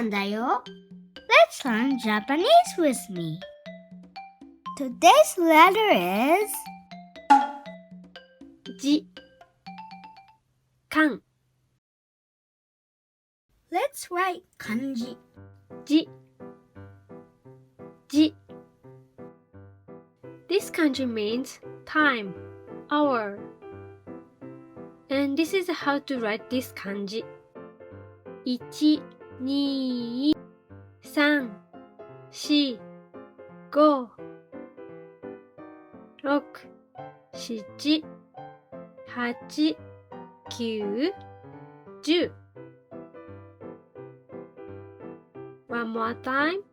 んだよ。Let's learn Japanese with me. Today's letter is じ、かん、 Let's write kanji. じ、じ。This kanji means time, hour. And this is how to write this kanji. 1、2、3、4、5、6、7、8、9、10。One more time.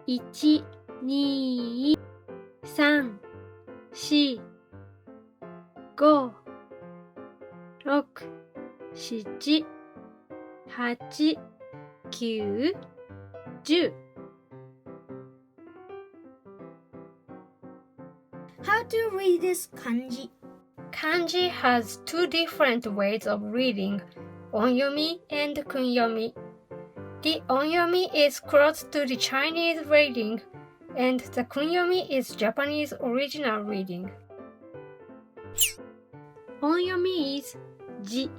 1、2、3、4、5、6、7、8、9、10。How to read this kanji? Kanji has two different ways of reading, onyomi and kunyomi. The onyomi is close to the Chinese reading, and the kunyomi is Japanese original reading. Onyomi is ji.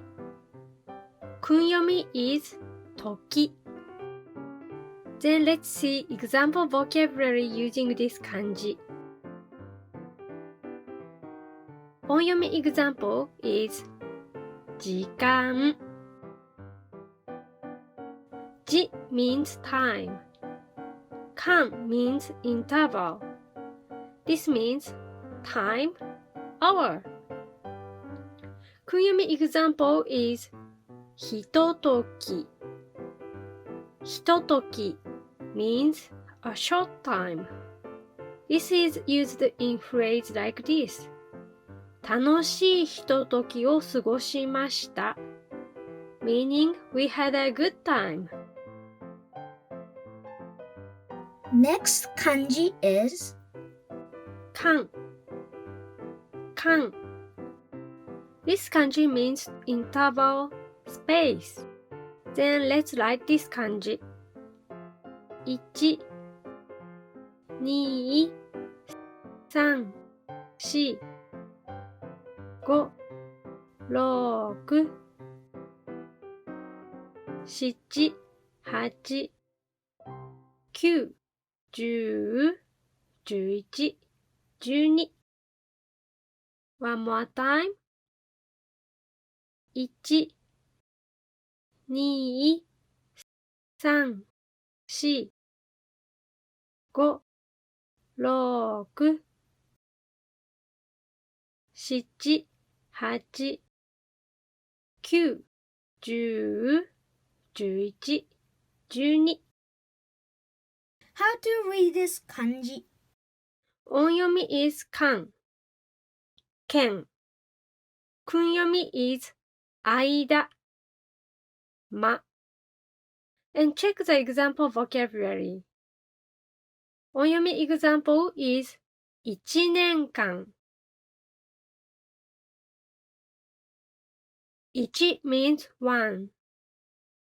Kunyomi is toki. Then let's see example vocabulary using this kanji. Onyomi example is 時間. Ji means time. Kan means interval. This means time, hour. Kunyomi example is ひととき. ひととき means a short time. This is used in phrase like this. 楽しいひとときを過ごしました。Meaning, we had a good time. Next kanji is かん、かん。This kanji means interval, space. Then let's write this kanji. 1、2、3、4、5、6、7、8、9、10、11、12。One more time. 1、2、3、4、5、6、7、8、9、10、11、12。How to read this kanji? 音読み is かん、けん。訓読み is 間、ま。And check the example vocabulary. 音読み example is 1年間。1 means one.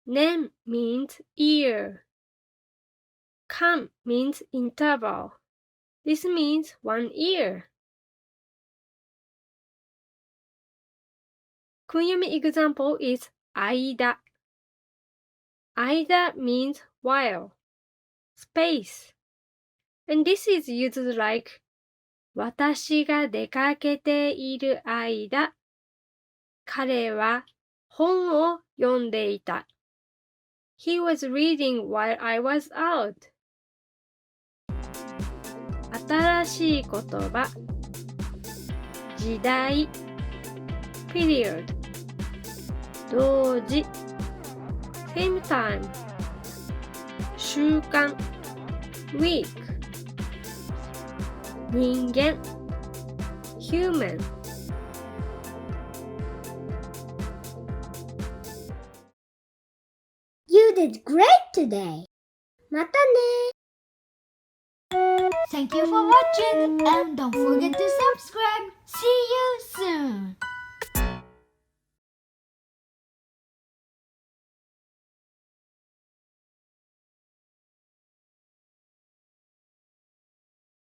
年 means year. 間 means interval. This means 1 year. 訓読み example is 間。間 means while, space. And this is used like 私が出かけている間、彼は本を読んでいた。He was reading while I was out. 新しい言葉、時代、period、同時、same time、習慣、week、人間、human。You did great today! またね! Thank you for watching and don't forget to subscribe!